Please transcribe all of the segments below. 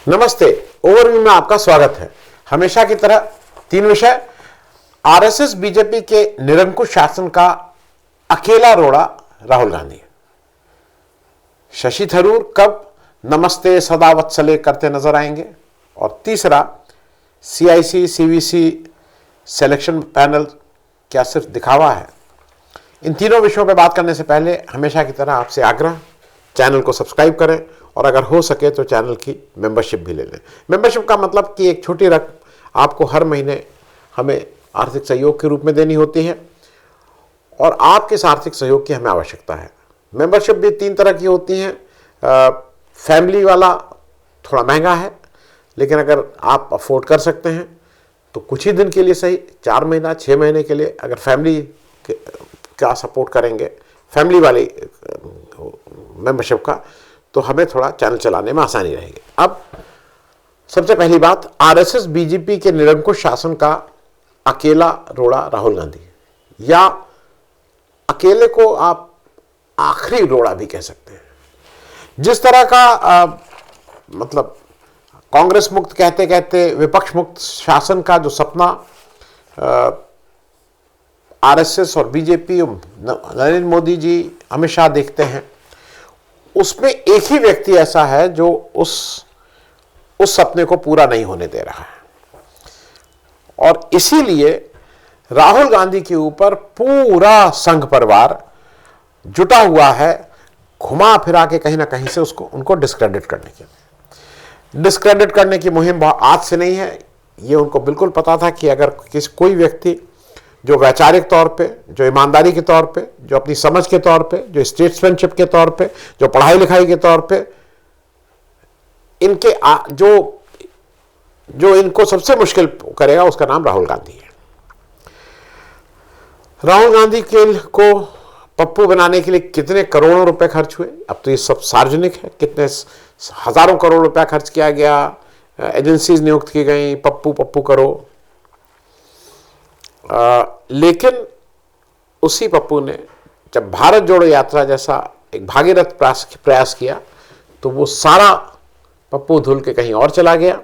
नमस्ते। ओवरव्यू में आपका स्वागत है। हमेशा की तरह 3 विषय। आरएसएस बीजेपी के निरंकुश शासन का अकेला रोड़ा राहुल गांधी। शशि थरूर कब नमस्ते सदा वत्सले करते नजर आएंगे। और तीसरा, सीआईसी सीवीसी सिलेक्शन पैनल क्या सिर्फ दिखावा है। इन तीनों विषयों पर बात करने से पहले हमेशा की तरह आपसे आग्रह, चैनल को सब्सक्राइब करें और अगर हो सके तो चैनल की मेंबरशिप भी ले लें। मेंबरशिप का मतलब कि एक छोटी रकम आपको हर महीने हमें आर्थिक सहयोग के रूप में देनी होती है और आपके इस आर्थिक सहयोग की हमें आवश्यकता है। मेंबरशिप भी 3 तरह की होती हैं। फैमिली वाला थोड़ा महंगा है, लेकिन अगर आप अफोर्ड कर सकते हैं तो कुछ ही दिन के लिए सही, 4 महीना 6 महीने के लिए अगर फैमिली का सपोर्ट करेंगे, फैमिली वाली मेंबरशिप का, तो हमें थोड़ा चैनल चलाने में आसानी रहेगी। अब सबसे पहली बात, आरएसएस बीजेपी के निरंकुश शासन का अकेला रोड़ा राहुल गांधी, या अकेले को आप आखिरी रोड़ा भी कह सकते हैं। जिस तरह का मतलब कांग्रेस मुक्त कहते कहते विपक्ष मुक्त शासन का जो सपना आरएसएस और बीजेपी, नरेंद्र मोदी जी हमेशा देखते हैं, उसमें एक ही व्यक्ति ऐसा है जो उस सपने को पूरा नहीं होने दे रहा है। और इसीलिए राहुल गांधी के ऊपर पूरा संघ परिवार जुटा हुआ है, घुमा फिरा के कहीं ना कहीं से उनको डिस्क्रेडिट करने की मुहिम आज से नहीं है। ये उनको बिल्कुल पता था कि अगर कोई व्यक्ति जो वैचारिक तौर पे, जो ईमानदारी के तौर पे, जो अपनी समझ के तौर पे, जो स्टेट्समैनशिप के तौर पे, जो पढ़ाई लिखाई के तौर पे इनके जो इनको सबसे मुश्किल करेगा, उसका नाम राहुल गांधी है। राहुल गांधी को पप्पू बनाने के लिए कितने करोड़ों रुपए खर्च हुए, अब तो ये सब सार्वजनिक है। कितने हजारों करोड़ रुपया खर्च किया गया, एजेंसीज नियुक्त की गई, पप्पू पप्पू करो। लेकिन उसी पप्पू ने जब भारत जोड़ो यात्रा जैसा एक भागीरथ प्रयास किया तो वो सारा पप्पू धुल के कहीं और चला गया।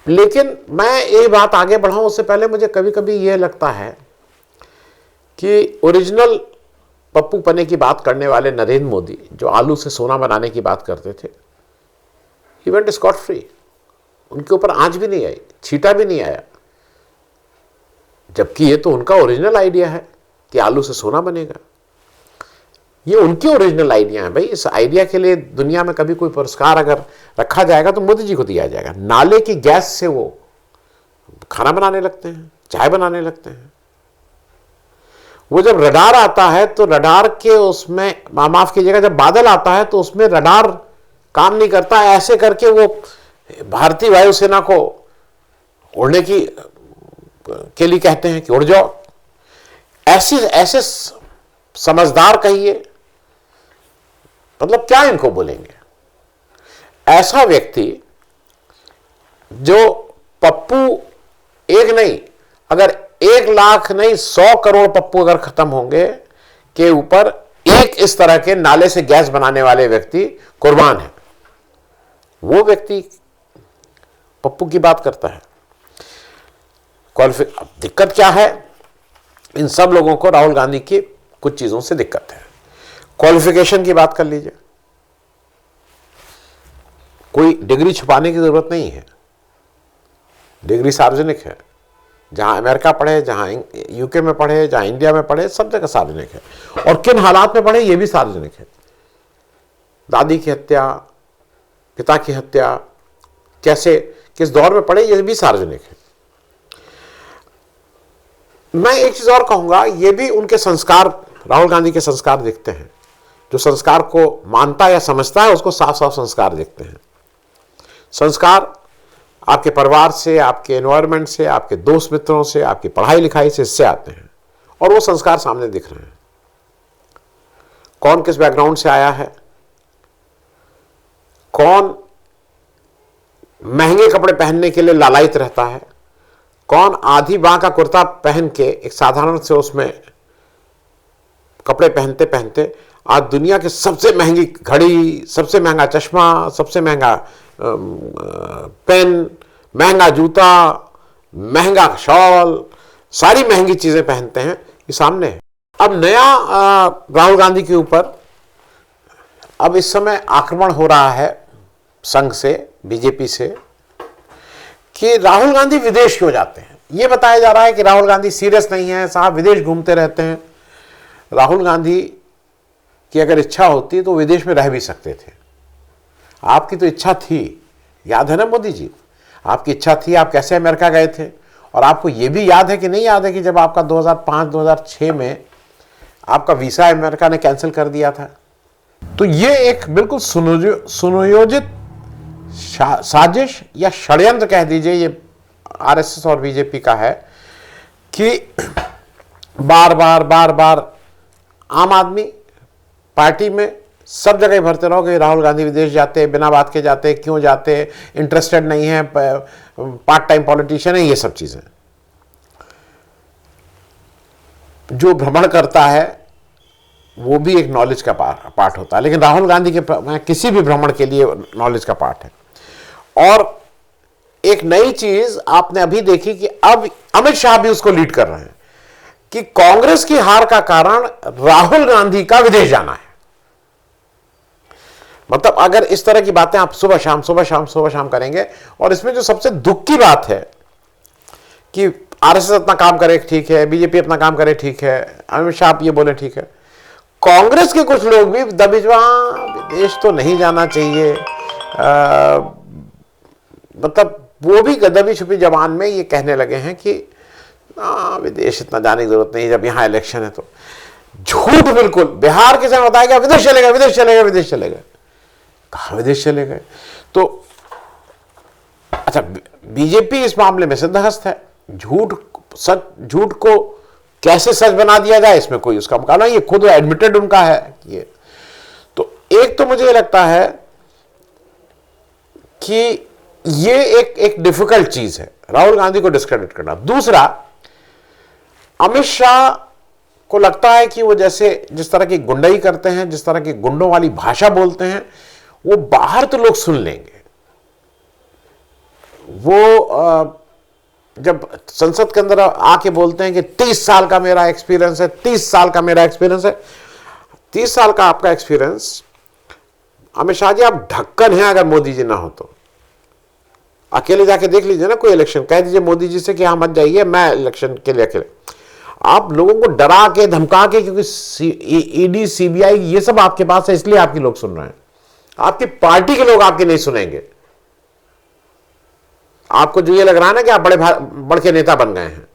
लेकिन मैं ये बात आगे बढ़ाऊं उससे पहले मुझे कभी कभी ये लगता है कि ओरिजिनल पप्पू पने की बात करने वाले नरेंद्र मोदी, जो आलू से सोना बनाने की बात करते थे, ही वेंट स्कॉट फ्री। उनके ऊपर आंच भी नहीं आई, छींटा भी नहीं आया, जबकि ये तो उनका ओरिजिनल आइडिया है कि आलू से सोना बनेगा। ये उनकी ओरिजिनल आइडिया है भाई। इस आइडिया के लिए दुनिया में कभी कोई पुरस्कार अगर रखा जाएगा तो मोदी जी को दिया जाएगा। नाले की गैस से वो खाना बनाने लगते हैं, चाय बनाने लगते हैं। वो जब रडार आता है तो रडार के उसमें, माफ कीजिएगा, जब बादल आता है तो उसमें रडार काम नहीं करता। ऐसे करके वो भारतीय वायुसेना को उड़ने के लिए कहते हैं कि उड़ जाओ। ऐसे समझदार कहिए, मतलब क्या इनको बोलेंगे। ऐसा व्यक्ति जो पप्पू एक नहीं, अगर 1 लाख नहीं 100 करोड़ पप्पू अगर खत्म होंगे के ऊपर एक इस तरह के नाले से गैस बनाने वाले व्यक्ति कुर्बान है, वो व्यक्ति पप्पू की बात करता है। दिक्कत क्या है, इन सब लोगों को राहुल गांधी की कुछ चीजों से दिक्कत है। क्वालिफिकेशन की बात कर लीजिए, कोई डिग्री छुपाने की जरूरत नहीं है, डिग्री सार्वजनिक है। जहां अमेरिका पढ़े, जहां यूके में पढ़े, जहां इंडिया में पढ़े, सब जगह सार्वजनिक है। और किन हालात में पढ़े ये भी सार्वजनिक है। दादी की हत्या, पिता की हत्या, कैसे किस दौर में पढ़े ये भी सार्वजनिक है। मैं एक चीज और कहूंगा, ये भी उनके संस्कार, राहुल गांधी के संस्कार दिखते हैं। जो संस्कार को मानता या समझता है उसको साफ साफ संस्कार दिखते हैं। संस्कार आपके परिवार से, आपके एनवायरनमेंट से, आपके दोस्त मित्रों से, आपकी पढ़ाई लिखाई से, इससे आते हैं और वो संस्कार सामने दिख रहे हैं। कौन किस बैकग्राउंड से आया है, कौन महंगे कपड़े पहनने के लिए लालायित रहता है, कौन आधी बांह का कुर्ता पहन के एक साधारण से उसमें कपड़े पहनते पहनते आज दुनिया के सबसे महंगी घड़ी, सबसे महंगा चश्मा, सबसे महंगा पेन, महंगा जूता, महंगा शॉल, सारी महंगी चीजें पहनते हैं, ये सामने है। अब नया राहुल गांधी के ऊपर अब इस समय आक्रमण हो रहा है संघ से, बीजेपी से, कि राहुल गांधी विदेश क्यों जाते हैं। यह बताया जा रहा है कि राहुल गांधी सीरियस नहीं है साहब, विदेश घूमते रहते हैं। राहुल गांधी की अगर इच्छा होती तो विदेश में रह भी सकते थे। आपकी तो इच्छा थी, याद है ना मोदी जी, आपकी इच्छा थी, आप कैसे अमेरिका गए थे। और आपको यह भी याद है कि नहीं याद है कि जब आपका 2005-2006 में आपका वीसा अमेरिका ने कैंसिल कर दिया था। तो ये एक बिल्कुल सुनियोजित साजिश या षड्यंत्र कह दीजिए, ये आरएसएस और बीजेपी का है कि बार बार आम आदमी पार्टी में सब जगह भरते रहोगे राहुल गांधी विदेश जाते, बिना बात के जाते, क्यों जाते, इंटरेस्टेड नहीं है, पार्ट टाइम पॉलिटिशियन है, ये सब चीजें। जो भ्रमण करता है वो भी एक नॉलेज का पार्ट होता है, लेकिन राहुल गांधी के किसी भी भ्रमण के लिए नॉलेज का पार्ट है। और एक नई चीज आपने अभी देखी कि अब अमित शाह भी उसको लीड कर रहे हैं कि कांग्रेस की हार का कारण राहुल गांधी का विदेश जाना है। मतलब अगर इस तरह की बातें आप सुबह शाम करेंगे, और इसमें जो सबसे दुख की बात है कि आरएसएस अपना काम करे ठीक है, बीजेपी अपना काम करे ठीक है, अमित शाह ये बोले ठीक है, कांग्रेस के कुछ लोग भी दबिजवा विदेश तो नहीं जाना चाहिए, मतलब वो भी दबी छुपी जबान में ये कहने लगे हैं कि विदेश इतना जाने की जरूरत नहीं, जब यहां इलेक्शन है तो। झूठ बिल्कुल। बिहार के समय बताया गया विदेश चले गए, कहां विदेश चले गए। तो अच्छा, बीजेपी इस मामले में सिद्धहस्त है। झूठ को कैसे सच बना दिया जाए, इसमें कोई उसका मुकाबला, ये खुद एडमिटेड उनका है ये। तो एक तो मुझे लगता है कि ये एक डिफिकल्ट चीज है राहुल गांधी को डिस्क्रेडिट करना। दूसरा, अमित शाह को लगता है कि वो जिस तरह की गुंडाई करते हैं, जिस तरह की गुंडों वाली भाषा बोलते हैं, वो बाहर तो लोग सुन लेंगे। वो जब संसद के अंदर आके बोलते हैं कि 30 साल का मेरा एक्सपीरियंस है, 30 साल का मेरा एक्सपीरियंस है, 30 साल का आपका एक्सपीरियंस, अमित शाह जी आप ढक्कन हैं अगर मोदी जी ना हो तो। अकेले जाके देख लीजिए ना कोई इलेक्शन, कह दीजिए मोदी जी से कि हाँ मत जाइए, मैं इलेक्शन के लिए अकेले। आप लोगों को डरा के धमका के, क्योंकि ईडी सीबीआई ये सब आपके पास है, इसलिए आपके लोग सुन रहे हैं। आपकी पार्टी के लोग आपके नहीं सुनेंगे। आपको जो ये लग रहा है ना कि आप बड़े के नेता बन गए हैं।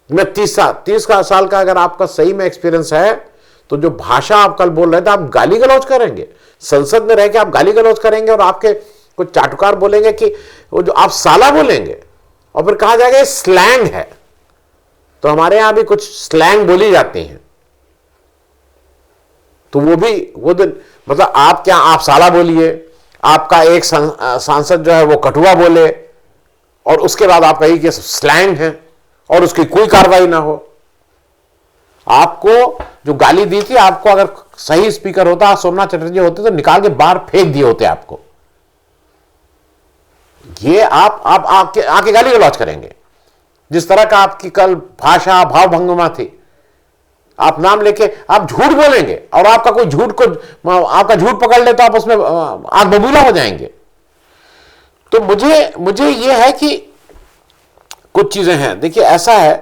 मैं 30 साल का अगर आपका सही में एक्सपीरियंस है, तो जो भाषा आप कल बोल रहे थे, आप गाली गलौज करेंगे संसद में रह के, आप गाली गलौज करेंगे और आपके कुछ चाटुकार बोलेंगे कि वो जो आप साला बोलेंगे, और फिर कहा जाएगा स्लैंग है। तो हमारे यहां भी कुछ स्लैंग बोली जाती हैं, तो वो दिन मतलब आप साला बोलिए, आपका एक सांसद जो है वो कटुआ बोले, और उसके बाद आप कहिए कि स्लैंग है, और उसकी कोई कार्रवाई ना हो। आपको जो गाली दी थी, आपको अगर सही स्पीकर होता, सोमनाथ चटर्जी होते, तो निकाल के बाहर फेंक दिए होते आपको। ये आप आके गाली गलौज करेंगे, जिस तरह का आपकी कल भाषा भाव भंगिमा थी। आप नाम लेके आप झूठ बोलेंगे, और आपका कोई आपका झूठ पकड़ ले तो आप उसमें आग बबूला हो जाएंगे। तो मुझे यह है कि कुछ चीजें हैं। देखिए ऐसा है,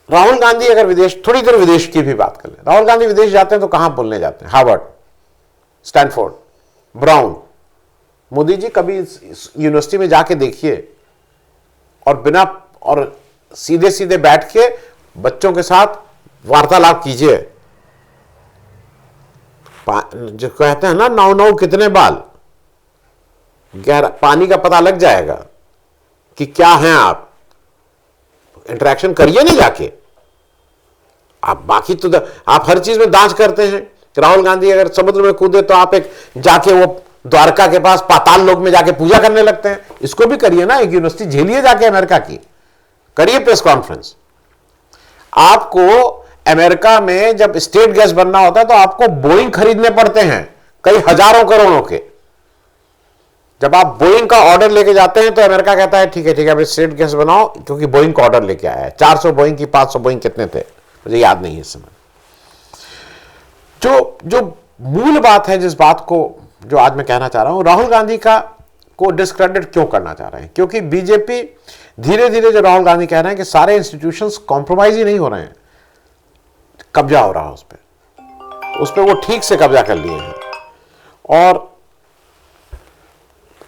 राहुल गांधी अगर थोड़ी देर विदेश की भी बात कर ले, राहुल गांधी विदेश जाते हैं तो कहां बोलने जाते हैं? Harvard, Stanford, Brown. Modi ji कभी यूनिवर्सिटी में जाके देखिए, और सीधे बैठ के बच्चों के साथ वार्तालाप कीजिए। जो कहते हैं ना, नौ कितने बाल, गहरा पानी का पता लग जाएगा कि क्या हैं आप। इंटरेक्शन करिए नहीं जाके आप। बाकी तो आप हर चीज में दांच करते हैं। राहुल गांधी अगर समुद्र में कूदे तो आप जाके वो द्वारका के पास पाताल लोक में जाके पूजा करने लगते हैं। इसको भी करिए ना, एक यूनिवर्सिटी झेलिए जाके अमेरिका की, करिए प्रेस कॉन्फ्रेंस। आपको अमेरिका में जब स्टेट गैस बनना होता है तो आपको बोइंग खरीदने पड़ते हैं कई हजारों करोड़ों के। जब आप बोइंग का ऑर्डर लेके जाते हैं तो अमेरिका कहता है ठीक है अब स्टेट गैस बनाओ, क्योंकि बोइंग का ऑर्डर लेके आया है। 400 बोइंग की 500 बोइंग कितने थे मुझे याद नहीं है इस समय। जो मूल बात है, जिस बात को जो आज मैं कहना चाह रहा हूं, राहुल गांधी को डिस्क्रेडिट क्यों करना चाह रहे हैं? क्योंकि बीजेपी धीरे धीरे, जो राहुल गांधी कह रहे हैं कि सारे इंस्टीट्यूशंस कॉम्प्रोमाइज ही नहीं हो रहे हैं, कब्जा हो रहा है उस पर वो ठीक से कब्जा कर लिए हैं। और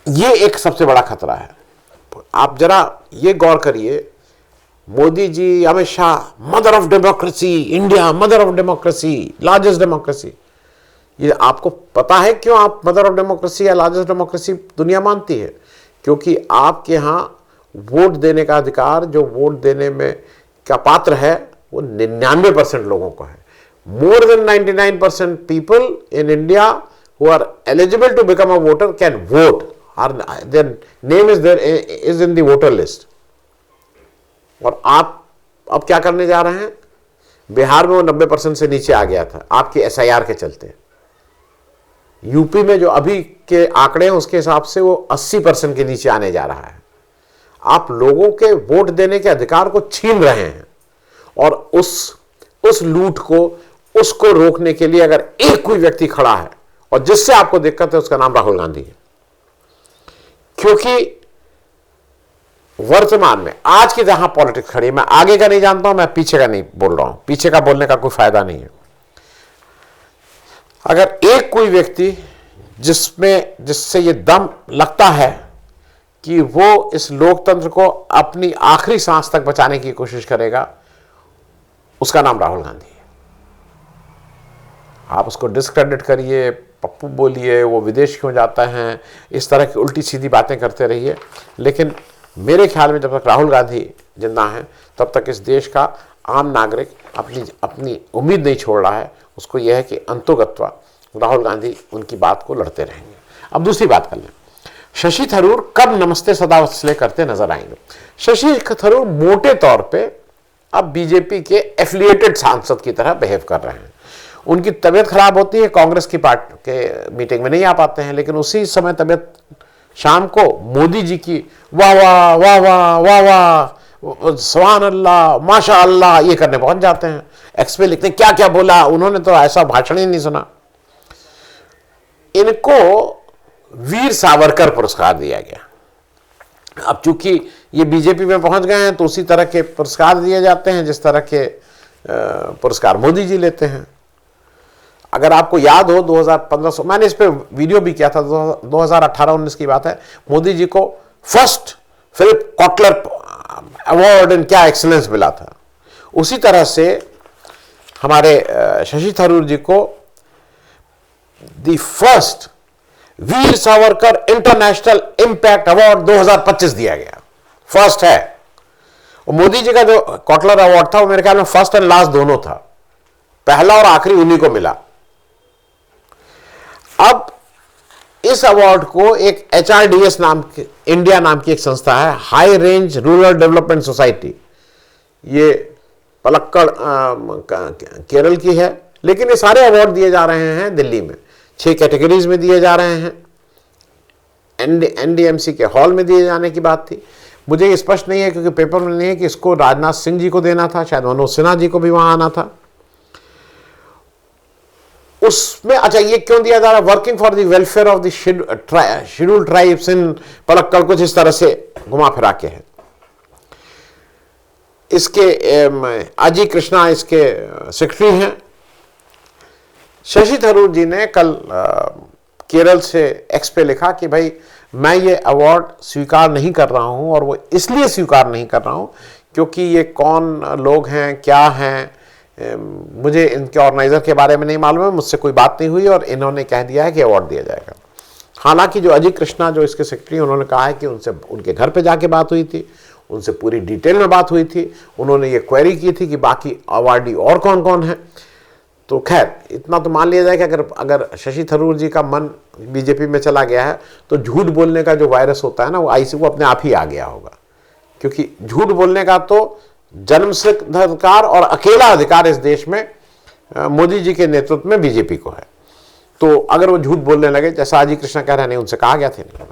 ये एक सबसे बड़ा खतरा है। आप जरा ये गौर करिए, Modi ji, Amit Shah, mother of democracy, India mother of democracy, largest democracy. ये आपको पता है क्यों आप मदर ऑफ डेमोक्रेसी या लार्जेस्ट डेमोक्रेसी दुनिया मानती है? क्योंकि आपके यहां वोट देने का अधिकार, जो वोट देने में का पात्र है, वो 99% लोगों को है। More than 99% people in India who are eligible to become a voter can vote, their name is in the voter list। और आप अब क्या करने जा रहे हैं? बिहार में वो 90% से नीचे आ गया था आपके SIR के चलते। यूपी में जो अभी के आंकड़े हैं उसके हिसाब से वो 80% के नीचे आने जा रहा है। आप लोगों के वोट देने के अधिकार को छीन रहे हैं, और उस लूट को, उसको रोकने के लिए अगर एक कोई व्यक्ति खड़ा है और जिससे आपको दिक्कत है, उसका नाम राहुल गांधी है। क्योंकि वर्तमान में आज की जहां पॉलिटिक्स खड़ी है, मैं आगे का नहीं जानता हूं, मैं पीछे का नहीं बोल रहा हूं, पीछे का बोलने का कोई फायदा नहीं है। अगर एक कोई व्यक्ति जिससे ये दम लगता है कि वो इस लोकतंत्र को अपनी आखिरी सांस तक बचाने की कोशिश करेगा, उसका नाम राहुल गांधी है। आप उसको डिस्क्रेडिट करिए, पप्पू बोलिए, वो विदेश क्यों जाता है, इस तरह की उल्टी सीधी बातें करते रहिए, लेकिन मेरे ख्याल में जब तक राहुल गांधी जिंदा हैं तब तक इस देश का आम नागरिक अपनी उम्मीद नहीं छोड़ रहा है। उसको यह है कि अंतोगत्वा राहुल गांधी उनकी बात को लड़ते रहेंगे। अब दूसरी बात कर लें, शशि थरूर कब नमस्ते सदा वत्सले करते नजर आएंगे? शशि थरूर मोटे तौर पे अब बीजेपी के एफिलिएटेड सांसद की तरह बिहेव कर रहे हैं। उनकी तबीयत खराब होती है, कांग्रेस की पार्टी के मीटिंग में नहीं आ पाते हैं, लेकिन उसी समय तबीयत शाम को मोदी जी की वाह वाह वाह वाह वाह वाह, सुभान अल्लाह, माशा अल्लाह, ये करने पहुंच जाते हैं। एक्स पे लिखते हैं क्या क्या बोला उन्होंने, तो ऐसा भाषण ही नहीं सुना। इनको वीर सावरकर पुरस्कार दिया गया। अब चूंकि ये बीजेपी में पहुंच गए हैं तो उसी तरह के पुरस्कार दिए जाते हैं जिस तरह के पुरस्कार मोदी जी लेते हैं। अगर आपको याद हो 2015, मैंने इस पे वीडियो भी किया था, 2018-19 की बात है, मोदी जी को first Philip Kotler award in क्या एक्सीलेंस मिला था। उसी तरह से हमारे शशि थरूर जी को the first Veer Savarkar international impact award 2025 दिया गया, फर्स्ट है। और मोदी जी का जो कॉटलर अवार्ड था वो मेरे ख्याल में फर्स्ट एंड लास्ट दोनों था, पहला और आखिरी उन्हीं को मिला। अब इस अवार्ड को एक HRDS इंडिया नाम की एक संस्था है, high range rural development society, ये पलक्कड़ केरल की है, लेकिन ये सारे अवार्ड दिए जा रहे हैं दिल्ली में। 6 कैटेगरीज में दिए जा रहे हैं। NDMC के हॉल में दिए जाने की बात थी। मुझे ये स्पष्ट नहीं है क्योंकि पेपर में नहीं है कि इसको राजनाथ सिंह जी को देना था, शायद मनोज सिन्हा जी को भी वहां आना था उसमें। अच्छा, ये क्यों दिया जा रहा है? Working for the welfare of the scheduled tribes in Palakkad, कुछ इस तरह से घुमा फिरा के है। इसके अजय कृष्णा इसके सेक्रेटरी हैं। शशि थरूर जी ने कल केरल से एक्स पे लिखा कि भाई मैं ये अवार्ड स्वीकार नहीं कर रहा हूं, और वो इसलिए स्वीकार नहीं कर रहा हूं क्योंकि ये कौन लोग हैं, क्या हैं, मुझे इनके ऑर्गेनाइजर के बारे में नहीं मालूम है, मुझसे कोई बात नहीं हुई और इन्होंने कह दिया है कि अवार्ड दिया जाएगा। हालांकि जो अजय कृष्णा जो इसके सेक्रेटरी, उन्होंने कहा है कि उनसे उनके घर पे जाके बात हुई थी, उनसे पूरी डिटेल में बात हुई थी, उन्होंने ये क्वेरी की थी कि बाकी अवार्डी और कौन कौन है। तो खैर इतना तो मान लिया जाए कि अगर शशि थरूर जी का मन बीजेपी में चला गया है तो झूठ बोलने का जो वायरस होता है ना, वो अपने आप ही आ गया होगा। क्योंकि झूठ बोलने का तो जन्मसिद्ध अधिकार और अकेला अधिकार इस देश में मोदी जी के नेतृत्व में बीजेपी को है। तो अगर वो झूठ बोलने लगे, जैसा अजय कृष्णा कह रहे हैं, उनसे कहा गया था नहीं।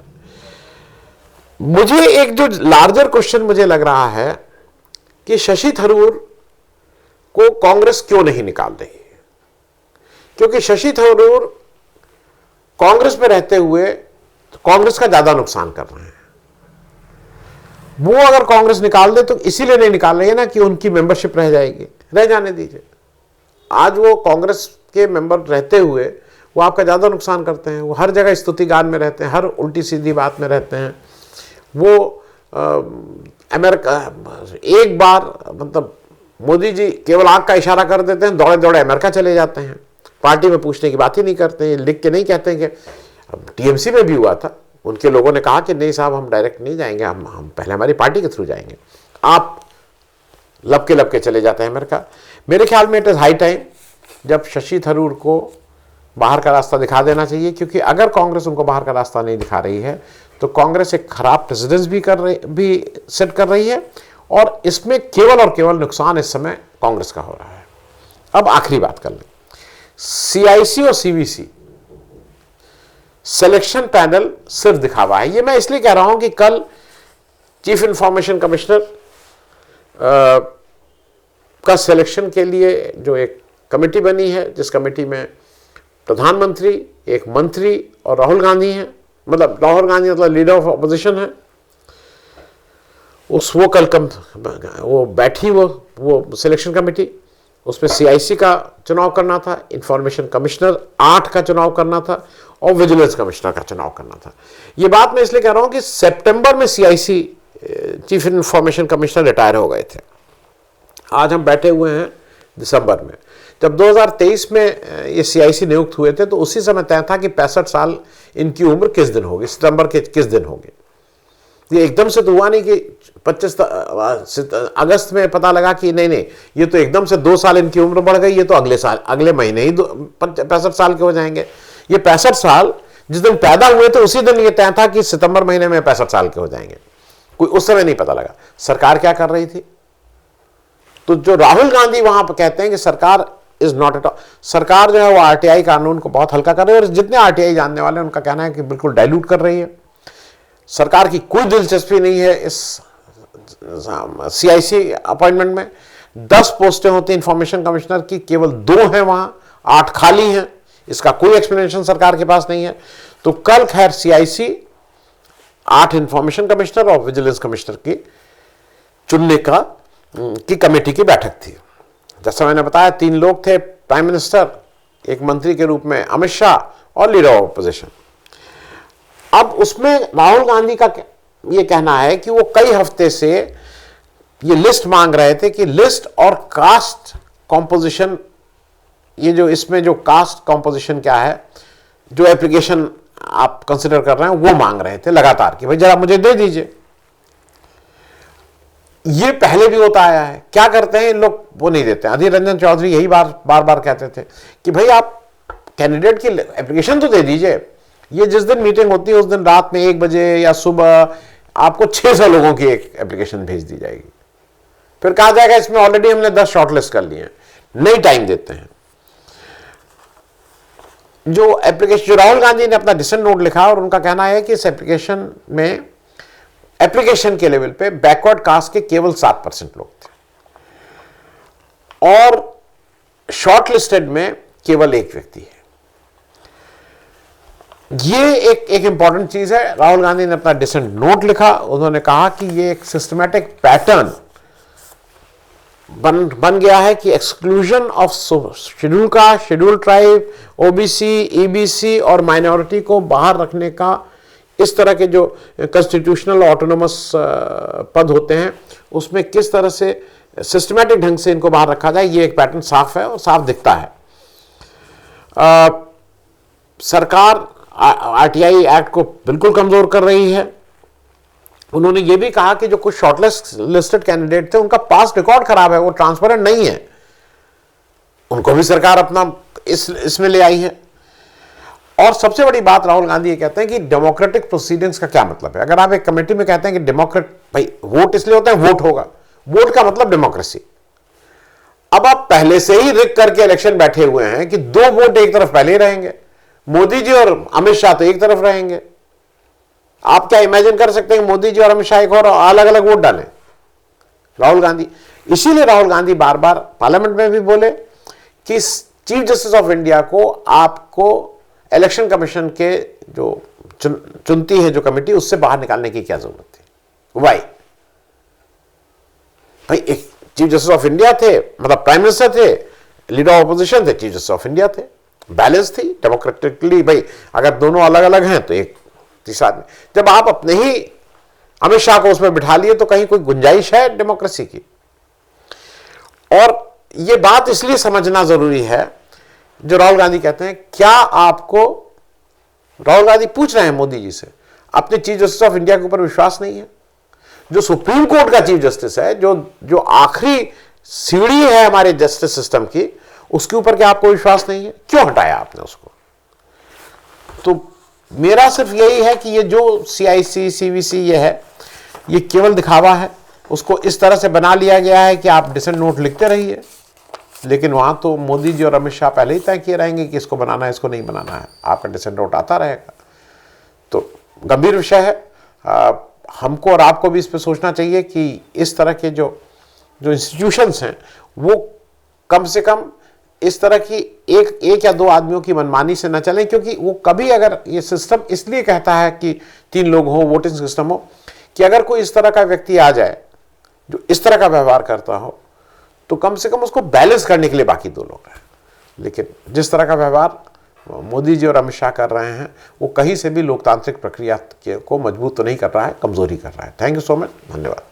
मुझे एक जो लार्जर क्वेश्चन मुझे लग रहा है कि शशि थरूर को कांग्रेस क्यों नहीं निकाल रही है, क्योंकि शशि थरूर कांग्रेस में रहते हुए कांग्रेस का ज्यादा नुकसान कर रहे हैं। वो अगर कांग्रेस निकाल दे तो इसीलिए नहीं निकाल रही है ना कि उनकी मेंबरशिप रह जाएगी, रह जाने दीजिए। आज वो कांग्रेस के मेंबर रहते हुए वो आपका ज्यादा नुकसान करते हैं। वो हर जगह स्तुति गान में रहते हैं, हर उल्टी सीधी बात में रहते हैं। वो अमेरिका, एक बार मतलब मोदी जी केवल आंख का इशारा कर देते हैं, दौड़े दौड़े अमेरिका चले जाते हैं, पार्टी में पूछने की बात ही नहीं करते हैं, लिख के नहीं कहते हैं। कि टीएमसी में भी हुआ था, उनके लोगों ने कहा कि नहीं साहब हम डायरेक्ट नहीं जाएंगे, हम पहले हमारी पार्टी के थ्रू जाएंगे। आप लब के चले जाते हैं अमेरिका। मेरे ख्याल में इट इज़ हाई टाइम जब शशि थरूर को बाहर का रास्ता दिखा देना चाहिए, क्योंकि अगर कांग्रेस उनको बाहर का रास्ता नहीं दिखा रही है तो कांग्रेस एक खराब प्रेसिडेंस भी सेट कर रही है, और इसमें केवल और केवल नुकसान इस समय कांग्रेस का हो रहा है। अब आखिरी बात कर लें, सीआईसी और सीवीसी सिलेक्शन पैनल सिर्फ दिखावा है। ये मैं इसलिए कह रहा हूं कि कल चीफ इंफॉर्मेशन कमिश्नर का सिलेक्शन के लिए जो एक कमेटी बनी है, जिस कमेटी में प्रधानमंत्री, एक मंत्री और राहुल गांधी हैं, मतलब राहुल गांधी मतलब लीडर ऑफ अपोजिशन है, वो कल वो बैठी वो सिलेक्शन कमेटी। उसमें सीआईसी का चुनाव करना था, इंफॉर्मेशन कमिश्नर 8 का चुनाव करना था, और विजिलेंस कमिश्नर का चुनाव करना था। ये बात मैं इसलिए कह रहा हूं कि सितंबर में CIC chief information commissioner retire हो गए थे। आज हम बैठे हुए हैं दिसंबर में। जब 2023 में ये सीआईसी नियुक्त हुए थे तो उसी समय तय था कि 65 साल इनकी उम्र किस दिन होगी, सितंबर के किस दिन होगी। ये एकदम से तो हुआ नहीं कि 25 अगस्त में पता लगा कि नहीं ये तो एकदम से 2 साल इनकी उम्र बढ़ गई, ये तो अगले साल अगले महीने ही 65 साल के हो जाएंगे। ये 65 साल जिस दिन पैदा हुए थे उसी दिन ये तय था कि सितंबर महीने में 65 साल के हो जाएंगे। कोई उस समय नहीं पता लगा सरकार क्या कर रही थी। तो जो राहुल गांधी वहां पर कहते हैं कि सरकार इज नॉट एट ऑल, सरकार जो है वो आरटीआई कानून को बहुत हल्का कर रही है, और जितने आरटीआई जानने वाले हैं उनका कहना है कि बिल्कुल डाइल्यूट कर रही है। सरकार की कोई दिलचस्पी नहीं है इस सीआईसी अपॉइंटमेंट में। 10 पोस्टें होती हैं इंफॉर्मेशन कमिश्नर की, केवल 2 हैं वहां, 8 खाली हैं। इसका कोई एक्सप्लेनेशन सरकार के पास नहीं है। तो कल खैर सीआईसी 8 इंफॉर्मेशन कमिश्नर और विजिलेंस कमिश्नर की चुनने की कमेटी की बैठक थी। जैसा मैंने बताया 3 लोग थे, प्राइम मिनिस्टर, एक मंत्री के रूप में अमित शाह और लीडर ऑफ अपोजिशन। अब उसमें राहुल गांधी का यह कहना है कि वो कई हफ्ते से ये लिस्ट मांग रहे थे कि लिस्ट और कास्ट कॉम्पोजिशन, ये जो इसमें जो कास्ट कॉम्पोजिशन क्या है, जो एप्लीकेशन आप कंसिडर कर रहे हैं, वो मांग रहे थे लगातार कि भाई जरा मुझे दे दीजिए। ये पहले भी होता आया है। क्या करते हैं इन लोग, वो नहीं देते। अधीर रंजन चौधरी यही बार बार कहते थे कि भाई आप कैंडिडेट की एप्लीकेशन तो दे दीजिए। ये जिस दिन मीटिंग होती है उस दिन रात में 1 बजे या सुबह आपको 600 लोगों की एक एप्लीकेशन भेज दी जाएगी। फिर कहा जाएगा इसमें ऑलरेडी हमने 10 शॉर्टलिस्ट कर लिए हैं। नहीं टाइम देते हैं। जो एप्लीकेशन, जो राहुल गांधी ने अपना डिसेंट नोट लिखा और उनका कहना है कि इस एप्लीकेशन में, एप्लीकेशन के लेवल पे बैकवर्ड कास्ट के केवल 7% लोग थे, और शॉर्टलिस्टेड में केवल 1 व्यक्ति है। ये एक इंपॉर्टेंट चीज है। राहुल गांधी ने अपना डिसेंट नोट लिखा, उन्होंने कहा कि ये एक सिस्टमैटिक पैटर्न बन गया है कि exclusion of schedule caste, schedule tribe, OBC, EBC और माइनॉरिटी को बाहर रखने का, इस तरह के जो कॉन्स्टिट्यूशनल ऑटोनोमस पद होते हैं उसमें किस तरह से सिस्टमैटिक ढंग से इनको बाहर रखा जाए, ये एक पैटर्न साफ है और साफ दिखता है। सरकार आरटीआई एक्ट को बिल्कुल कमजोर कर रही है। उन्होंने ये भी कहा कि जो कुछ शॉर्टलिस्ट लिस्टेड कैंडिडेट थे उनका पास्ट रिकॉर्ड खराब है, वो ट्रांसपेरेंट नहीं है। उनको भी सरकार अपना इसमें ले आई है। और सबसे बड़ी बात राहुल गांधी ये कहते हैं कि डेमोक्रेटिक प्रोसीडिंग्स का क्या मतलब है। अगर आप एक कमेटी में कहते हैं कि डेमोक्रेट, भाई वोट इसलिए होता है, वोट होगा, वोट का मतलब डेमोक्रेसी। अब आप पहले से ही रिग करके इलेक्शन बैठे हुए हैं कि 2 वोट एक तरफ पहले ही रहेंगे, मोदी जी और अमित शाह तो एक तरफ रहेंगे। आप क्या इमेजिन कर सकते हैं मोदी जी और अमित शाह एक और अलग अलग वोट डालें? राहुल गांधी, इसीलिए राहुल गांधी बार बार पार्लियामेंट में भी बोले कि चीफ जस्टिस ऑफ इंडिया को आपको इलेक्शन कमीशन के जो चुनती है जो कमेटी, उससे बाहर निकालने की क्या जरूरत थी? वाई? भाई एक चीफ जस्टिस ऑफ इंडिया थे, मतलब प्राइम मिनिस्टर थे, लीडर ऑफ अपोजिशन थे, चीफ जस्टिस ऑफ इंडिया थे, बैलेंस थी डेमोक्रेटिकली। भाई अगर दोनों अलग अलग हैं तो एक तीसरा आदमी, जब आप अपने ही अमित शाह को उसमें बिठा लिए तो कहीं कोई गुंजाइश है डेमोक्रेसी की? और यह बात इसलिए समझना जरूरी है, जो राहुल गांधी कहते हैं, क्या आपको, राहुल गांधी पूछ रहे हैं मोदी जी से, अपने चीफ जस्टिस ऑफ इंडिया के ऊपर विश्वास नहीं है? जो सुप्रीम कोर्ट का चीफ जस्टिस है, जो आखिरी सीढ़ी है हमारे जस्टिस सिस्टम की, उसके ऊपर क्या आपको विश्वास नहीं है? क्यों हटाया आपने उसको? तो मेरा सिर्फ यही है कि ये जो CIC CVC ये है, ये केवल दिखावा है। उसको इस तरह से बना लिया गया है कि आप डिसेंट नोट लिखते रहिए, लेकिन वहां तो मोदी जी और अमित शाह पहले ही तय किए रहेंगे कि इसको बनाना है, इसको नहीं बनाना है, आपका डिसेंट नोट आता रहेगा। तो गंभीर विषय है, हमको और आपको भी इस पर सोचना चाहिए कि इस तरह के जो इंस्टीट्यूशंस हैं वो कम से कम इस तरह की एक या 2 आदमियों की मनमानी से न चलें, क्योंकि वो कभी, अगर ये सिस्टम इसलिए कहता है कि 3 लोग हो, वोटिंग सिस्टम हो, कि अगर कोई इस तरह का व्यक्ति आ जाए जो इस तरह का व्यवहार करता हो, तो कम से कम उसको बैलेंस करने के लिए बाकी 2 लोग हैं। लेकिन जिस तरह का व्यवहार मोदी जी और अमित शाह कर रहे हैं, वो कहीं से भी लोकतांत्रिक प्रक्रिया को मजबूत तो नहीं कर रहा है, कमजोरी कर रहा है। थैंक यू सो मच, धन्यवाद।